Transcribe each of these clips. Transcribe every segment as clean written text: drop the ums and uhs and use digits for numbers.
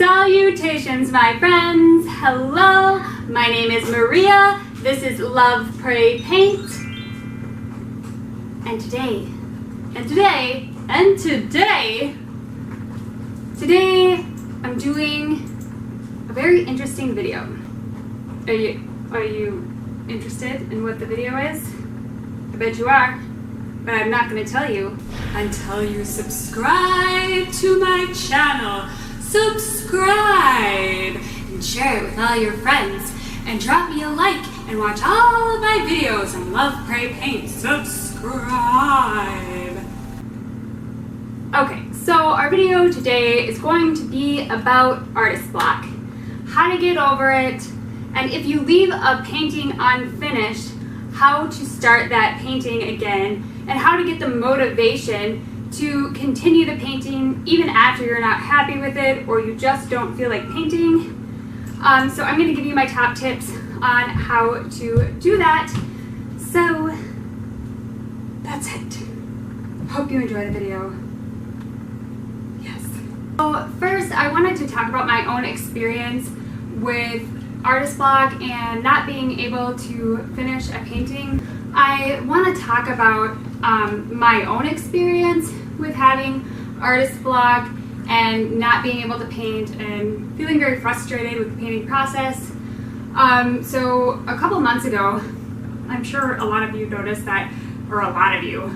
Salutations, my friends. Hello, my name is Maria. This is Love, Pray, Paint. And today, I'm doing a very interesting video. Are you interested in what the video is? I bet you are, but I'm not going to tell you until you subscribe to my channel. Subscribe and share it with all your friends and drop me a like and watch all of my videos on Love, Pray, Paint. Subscribe. Okay, so our video today is going to be about artist block, how to get over it, and if you leave a painting unfinished, how to start that painting again, and how to get the motivation to continue the painting even after you're not happy with it or you just don't feel like painting. So I'm going to give you my top tips on how to do that. So that's it. Hope you enjoy the video. Yes. So first I wanted to talk about my own experience with artist block and not being able to finish a painting. I want to talk about my own experience with having artist block and not being able to paint and feeling very frustrated with the painting process. So a couple months ago, I'm sure a lot of you noticed that, or a lot of you,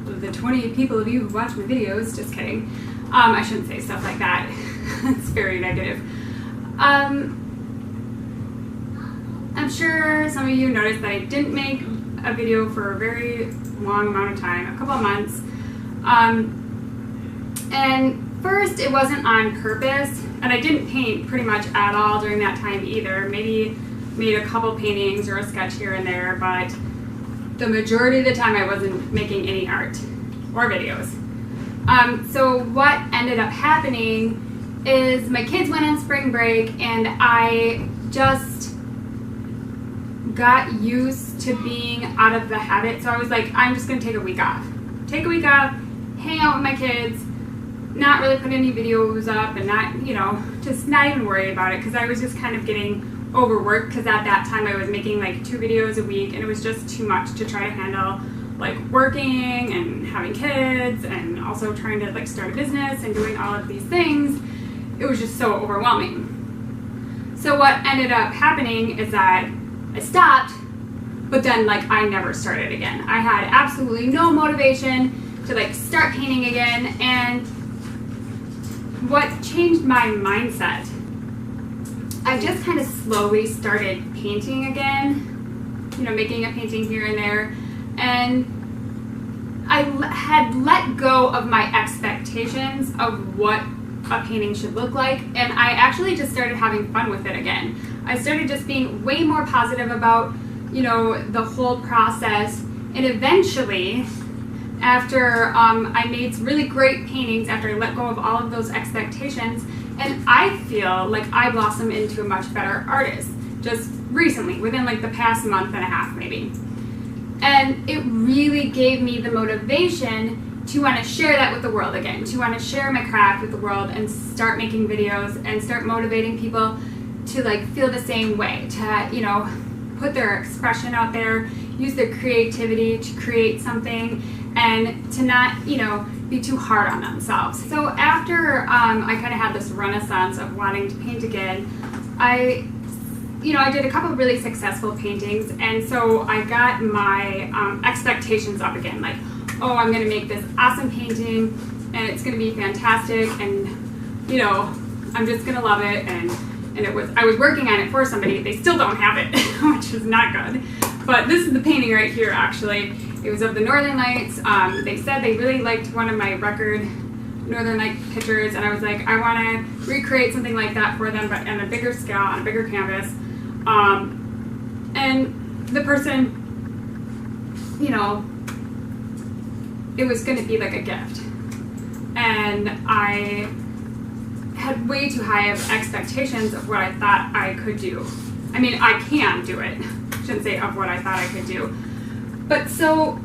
the 20 people of you who watch my videos, just kidding. I shouldn't say stuff like that. It's very negative. I'm sure some of you noticed that I didn't make a video for a very long amount of time, a couple of months. And first it wasn't on purpose, and I didn't paint pretty much at all during that time either. Maybe made a couple paintings or a sketch here and there, but the majority of the time I wasn't making any art or videos. So what ended up happening is my kids went on spring break and I just got used to being out of the habit. So I was like, I'm just gonna take a week off. Take a week off, hang out with my kids, not really put any videos up and not, just not even worry about it, because I was just kind of getting overworked, because at that time I was making like 2 videos a week and it was just too much to try to handle, like working and having kids and also trying to like start a business and doing all of these things. It was just so overwhelming. So what ended up happening is that I stopped, but then like I never started again. I had absolutely no motivation to like start painting again. And what changed my mindset, I just kind of slowly started painting again, making a painting here and there, and I had let go of my expectations of what a painting should look like, and I actually just started having fun with it again. I started just being way more positive about, the whole process, and eventually, after I made some really great paintings, after I let go of all of those expectations, and I feel like I blossomed into a much better artist just recently, within like the past month and a half maybe. And it really gave me the motivation to want to share that with the world again, to want to share my craft with the world and start making videos and start motivating people to like feel the same way, to put their expression out there, use their creativity to create something, and to not be too hard on themselves. So after I kind of had this renaissance of wanting to paint again, I did a couple of really successful paintings, and so I got my expectations up again, like, oh, I'm gonna make this awesome painting and it's gonna be fantastic, and I'm just gonna love it. And I was working on it for somebody. They still don't have it, which is not good. But this is the painting right here, actually. It was of the Northern Lights. They said they really liked one of my record Northern Light pictures, and I was like, I want to recreate something like that for them, but on a bigger scale, on a bigger canvas. And the person, it was going to be like a gift. And I had way too high of expectations of what I thought I could do. I mean, I can do it. I shouldn't say of what I thought I could do. But so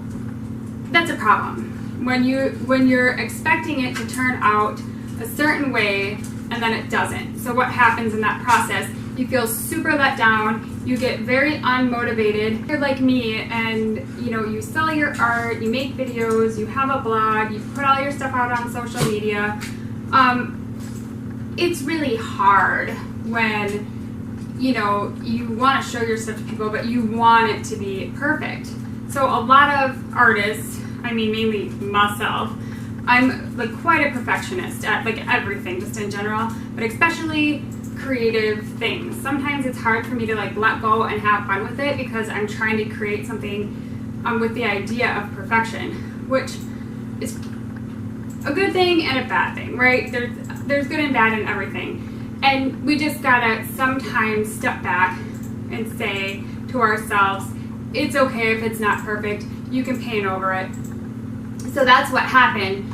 that's a problem. When you're expecting it to turn out a certain way and then it doesn't. So what happens in that process? You feel super let down, you get very unmotivated. You're like me, and you sell your art, you make videos, you have a blog, you put all your stuff out on social media. It's really hard when you want to show your stuff to people, but you want it to be perfect. So a lot of artists, I mean mainly myself, I'm like quite a perfectionist at like everything, just in general, but especially creative things. Sometimes it's hard for me to like let go and have fun with it because I'm trying to create something with the idea of perfection, which is a good thing and a bad thing, right? There's good and bad in everything. And we just gotta sometimes step back and say to ourselves, it's okay if it's not perfect, you can paint over it. So that's what happened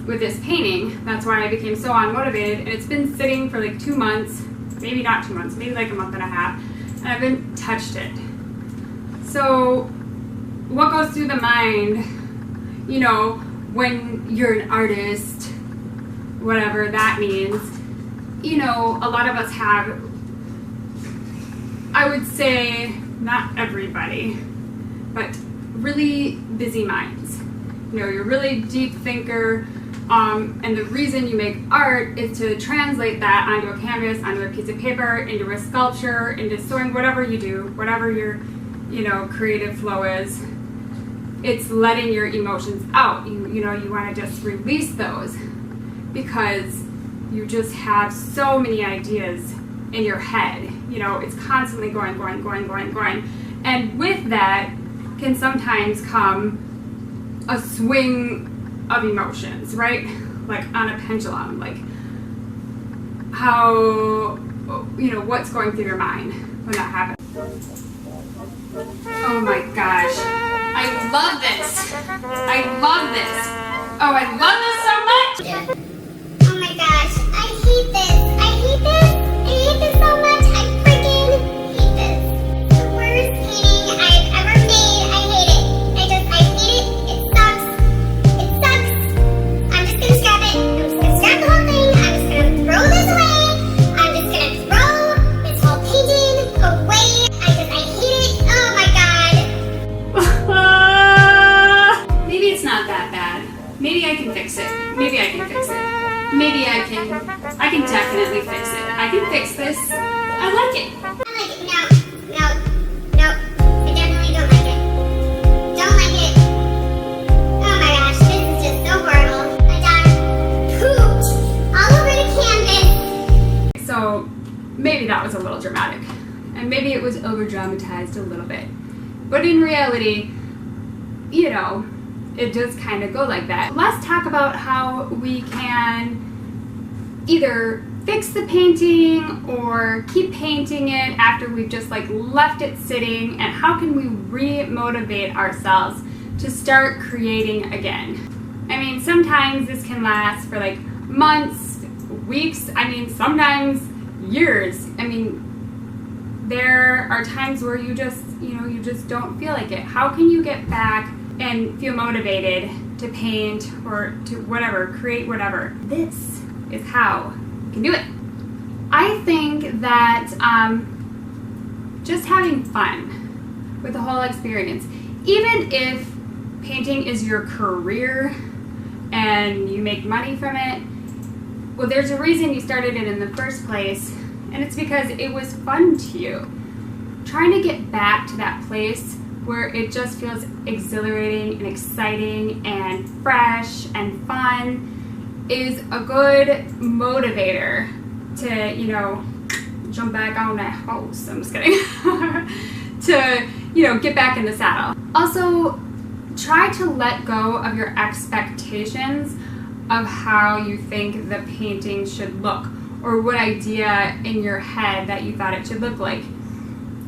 with this painting. That's why I became so unmotivated, and it's been sitting for like 2 months, maybe not 2 months, maybe like a month and a half, and I haven't touched it. So what goes through the mind, when you're an artist, whatever that means, a lot of us have, I would say, not everybody, but really busy minds. You're a really deep thinker, and the reason you make art is to translate that onto a canvas, onto a piece of paper, into a sculpture, into sewing, whatever you do, whatever your, creative flow is. It's letting your emotions out. You want to just release those because you just have so many ideas in your head. It's constantly going. And with that can sometimes come a swing of emotions, right? Like on a pendulum, like how, what's going through your mind when that happens. Oh my gosh. I love this. Oh, I love this so much. Oh my gosh. I hate this so much. I freaking hate this. The worst painting I've ever made. I hate it. I hate it. It sucks. I'm just gonna scrap it. I'm just gonna scrap the whole thing. I'm just gonna throw this away. I'm just gonna throw this whole painting away. I hate it. Oh my god. Maybe it's not that bad. Maybe I can fix it. Maybe I can definitely fix it. I can fix this. I like it. I like it. No. I definitely don't like it. Don't like it. Oh my gosh, this is just so horrible. My daughter pooped all over the canvas. So maybe that was a little dramatic. And maybe it was over-dramatized a little bit. But in reality, it does kind of go like that. Let's talk about how we can either fix the painting or keep painting it after we've just like left it sitting, and how can we re-motivate ourselves to start creating again. I mean, sometimes this can last for like months, weeks, sometimes years. There are times where you just don't feel like it. How can you get back and feel motivated to paint or to whatever, create whatever? This is how you can do it. I think that just having fun with the whole experience, even if painting is your career and you make money from it, well, there's a reason you started it in the first place, and it's because it was fun to you. Trying to get back to that place where it just feels exhilarating and exciting and fresh and fun is a good motivator to, jump back on that horse. I'm just kidding. To, get back in the saddle. Also, try to let go of your expectations of how you think the painting should look, or what idea in your head that you thought it should look like.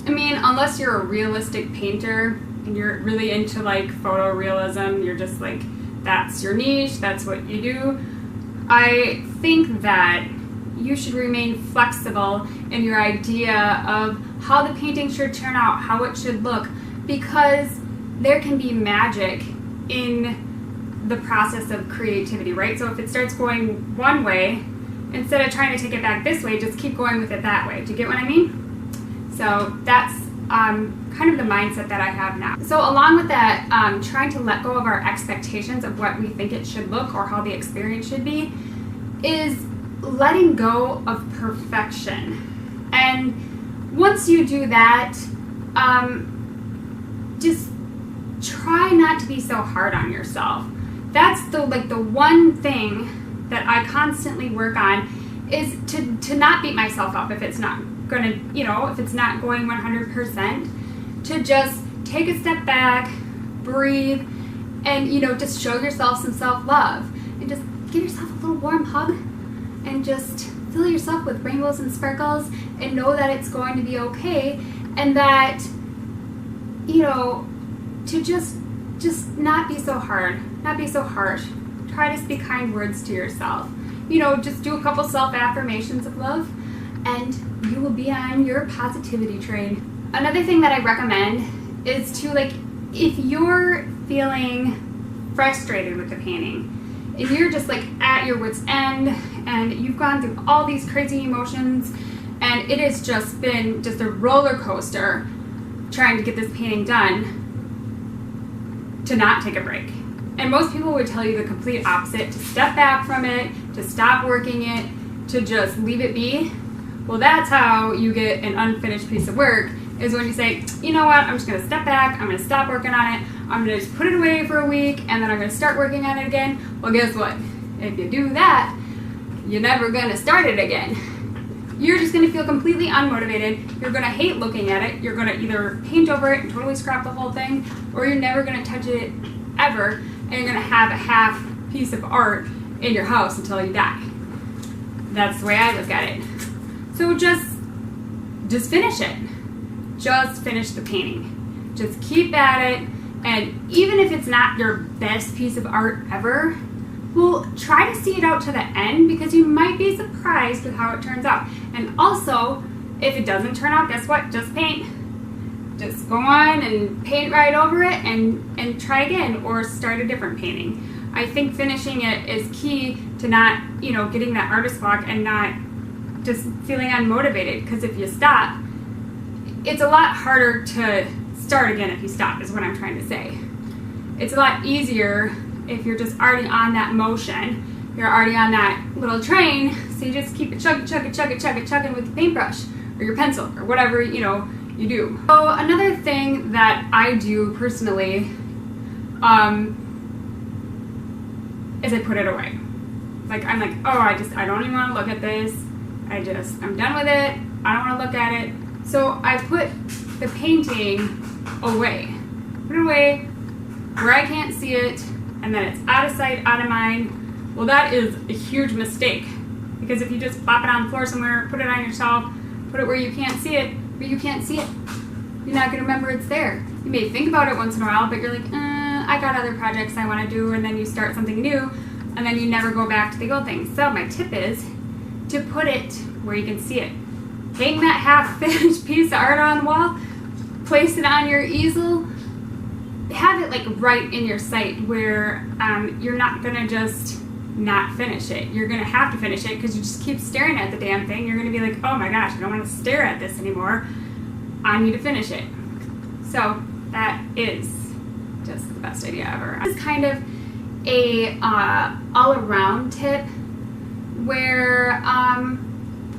Unless you're a realistic painter and you're really into like photorealism, you're just like, that's your niche, that's what you do. I think that you should remain flexible in your idea of how the painting should turn out, how it should look, because there can be magic in the process of creativity, right? So if it starts going one way instead of trying to take it back this way, just keep going with it that way. Do you get what I mean? So that's kind of the mindset that I have now. So along with that, trying to let go of our expectations of what we think it should look or how the experience should be is letting go of perfection. And once you do that, just try not to be so hard on yourself. That's the one thing that I constantly work on, is to not beat myself up if it's not gonna, if it's not going 100%, to just take a step back, breathe, and just show yourself some self-love, and just give yourself a little warm hug, and just fill yourself with rainbows and sparkles, and know that it's going to be okay, and that to just not be so hard, not be so harsh. Try to speak kind words to yourself. Just do a couple self-affirmations of love, and you will be on your positivity train. Another thing that I recommend is to, if you're feeling frustrated with the painting, if you're just at your wit's end and you've gone through all these crazy emotions and it has just been just a roller coaster trying to get this painting done, to not take a break. And most people would tell you the complete opposite, to step back from it, to stop working it, to just leave it be. Well, that's how you get an unfinished piece of work, is when you say, you know what, I'm just gonna step back, I'm gonna stop working on it, I'm gonna just put it away for a week, and then I'm gonna start working on it again. Well, guess what? If you do that, you're never gonna start it again. You're just gonna feel completely unmotivated, you're gonna hate looking at it, you're gonna either paint over it and totally scrap the whole thing, or you're never gonna touch it ever, and you're gonna have a half piece of art in your house until you die. That's the way I look at it. So just finish it. Just finish the painting. Just keep at it, and even if it's not your best piece of art ever, well, try to see it out to the end, because you might be surprised with how it turns out. And also, if it doesn't turn out, guess what? Just paint. Just go on and paint right over it and try again, or start a different painting. I think finishing it is key to not, getting that artist block and not just feeling unmotivated, because if you stop, it's a lot harder to start again if you stop, is what I'm trying to say. It's a lot easier if you're just already on that motion, you're already on that little train, so you just keep it chugging with the paintbrush or your pencil or whatever, you do. So another thing that I do personally is I put it away. I'm like, oh, I don't even want to look at this. I'm done with it. I don't want to look at it. So I put the painting away. Put it away where I can't see it, and then it's out of sight, out of mind. Well, that is a huge mistake, because if you just plop it on the floor somewhere, put it on your shelf, put it where you can't see it, but you can't see it, you're not going to remember it's there. You may think about it once in a while, but you're like, I got other projects I want to do, and then you start something new, and then you never go back to the old thing. So my tip is to put it where you can see it. Hang that half-finished piece of art on the wall, place it on your easel, have it right in your sight where you're not gonna just not finish it. You're gonna have to finish it, because you just keep staring at the damn thing. You're gonna be like, oh my gosh, I don't want to stare at this anymore. I need to finish it. So that is just the best idea ever. This is kind of a all-around tip where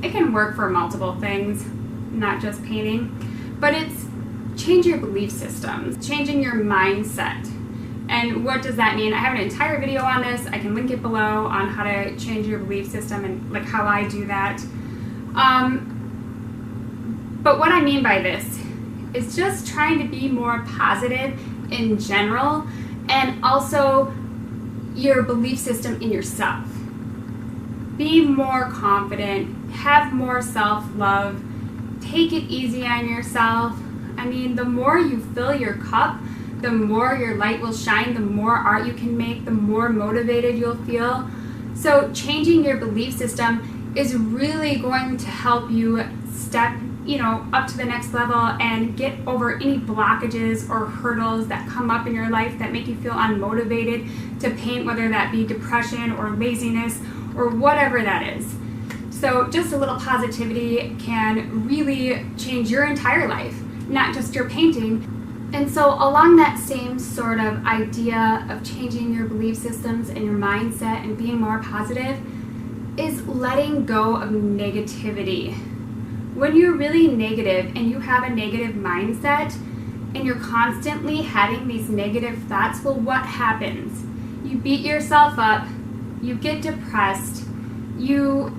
it can work for multiple things, not just painting, but it's change your belief systems, changing your mindset. And what does that mean? I have an entire video on this. I can link it below on how to change your belief system and how I do that. But what I mean by this is just trying to be more positive in general, and also your belief system in yourself. Be more confident, have more self-love, take it easy on yourself. I mean, the more you fill your cup, the more your light will shine, the more art you can make, the more motivated you'll feel. So changing your belief system is really going to help you step up to the next level and get over any blockages or hurdles that come up in your life that make you feel unmotivated to paint, whether that be depression or laziness or whatever that is. So just a little positivity can really change your entire life, not just your painting. And so along that same sort of idea of changing your belief systems and your mindset and being more positive is letting go of negativity. When you're really negative and you have a negative mindset and you're constantly having these negative thoughts, well, what happens? You beat yourself up, you get depressed, you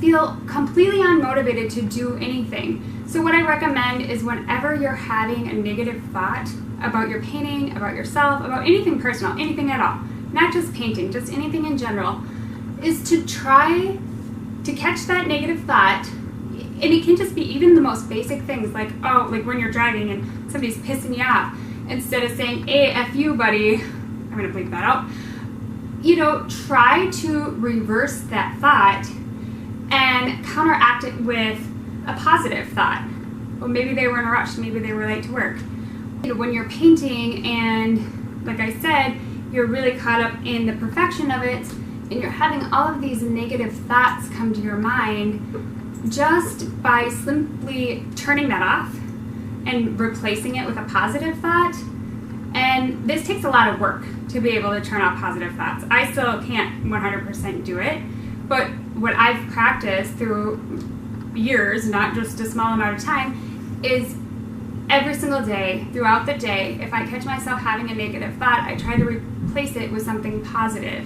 feel completely unmotivated to do anything. So what I recommend is whenever you're having a negative thought about your painting, about yourself, about anything personal, anything at all, not just painting, just anything in general, is to try to catch that negative thought. And it can just be even the most basic things like, oh, like when you're driving and somebody's pissing you off, instead of saying, hey, F you, buddy, I'm going to bleep that out, you know, try to reverse that thought and counteract it with a positive thought. Well, maybe they were in a rush, maybe they were late to work. You know, when you're painting and, like I said, you're really caught up in the perfection of it and you're having all of these negative thoughts come to your mind, just by simply turning that off and replacing it with a positive thought. And this takes a lot of work to be able to turn off positive thoughts. I still can't 100% do it, but what I've practiced through years, not just a small amount of time, is every single day, throughout the day, if I catch myself having a negative thought, I try to replace it with something positive.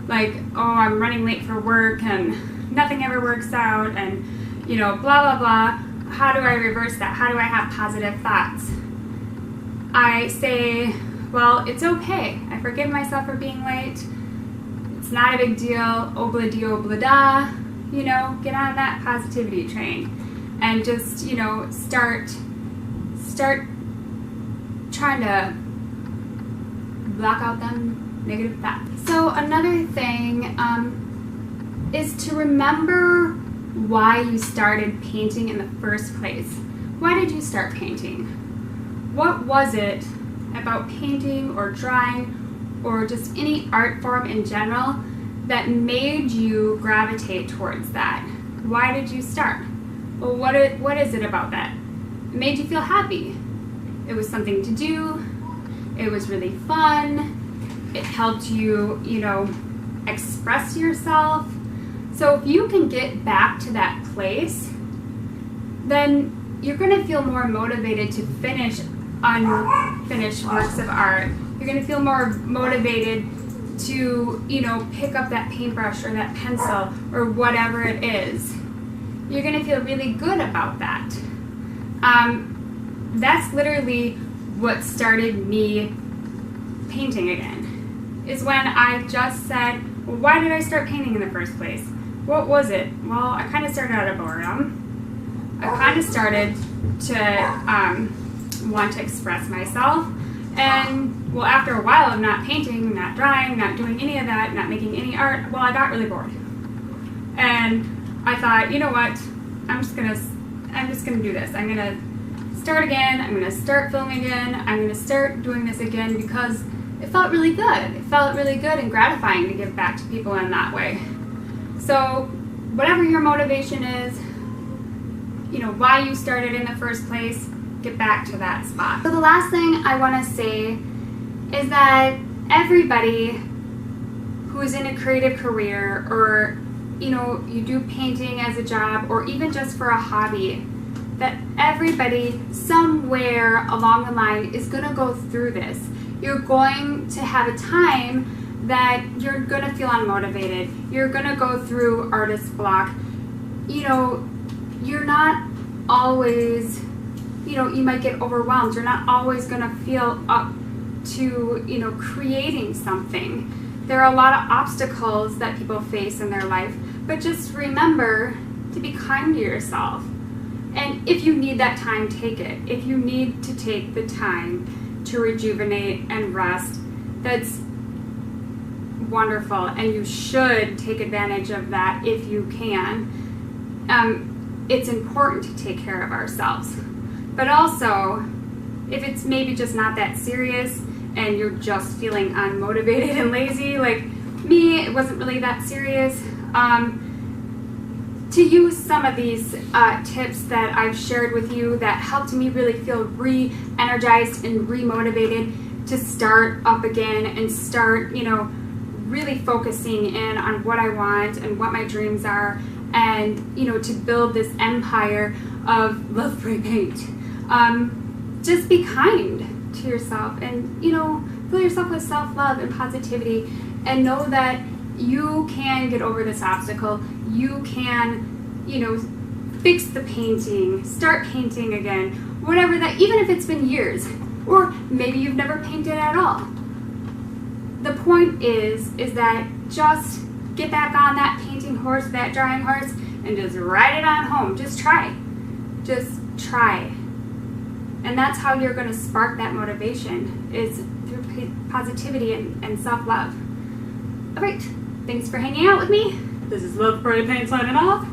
Like, oh, I'm running late for work and nothing ever works out and, you know, blah, blah, blah. How do I reverse that? How do I have positive thoughts? I say, well, it's okay. I forgive myself for being late. It's not a big deal. Obla-dee, obla-da. You know, get on that positivity train and just, you know, start trying to block out them negative thoughts. So another thing is to remember why you started painting in the first place. Why did you start painting? What was it about painting or drawing or just any art form in general that made you gravitate towards that? Why did you start? Well, what is it about that? It made you feel happy. It was something to do. It was really fun. It helped you, you know, express yourself. So if you can get back to that place, then you're going to feel more motivated to finish unfinished works of art. You're going to feel more motivated to, you know, pick up that paintbrush or that pencil or whatever it is. You're going to feel really good about that. That's literally what started me painting again, is when I just said, well, why did I start painting in the first place? What was it? Well, I kind of started out of boredom. I kind of started to want to express myself. And, well, after a while of not painting, not drawing, not doing any of that, not making any art, well, I got really bored. And I thought, you know what? I'm just gonna do this. I'm gonna start again. I'm gonna start filming again. I'm gonna start doing this again because it felt really good. It felt really good and gratifying to give back to people in that way. So whatever your motivation is, you know, why you started in the first place, get back to that spot. So the last thing I want to say is that everybody who is in a creative career, or, you know, you do painting as a job or even just for a hobby, that everybody somewhere along the line is going to go through this. You're going to have a time that you're going to feel unmotivated. You're going to go through artist block. You know, you're not always, you know, you might get overwhelmed. You're not always going to feel up to, you know, creating something. There are a lot of obstacles that people face in their life, but just remember to be kind to yourself. And if you need that time, take it. If you need to take the time to rejuvenate and rest, that's wonderful, and you should take advantage of that if you can. It's important to take care of ourselves. But also, if it's maybe just not that serious and you're just feeling unmotivated and lazy, like me, it wasn't really that serious, to use some of these tips that I've shared with you that helped me really feel re-energized and re-motivated to start up again and start, really focusing in on what I want and what my dreams are, and, to build this empire of love, pray, paint. Just be kind to yourself and, fill yourself with self-love and positivity, and know that you can get over this obstacle. You can, fix the painting, start painting again, whatever that, even if it's been years, or maybe you've never painted at all. The point is that just get back on that painting horse, that drawing horse, and just ride it on home. Just try. Just try. And that's how you're going to spark that motivation, is through positivity and self-love. All right. Thanks for hanging out with me. This is Love, Pray, Paint signing off.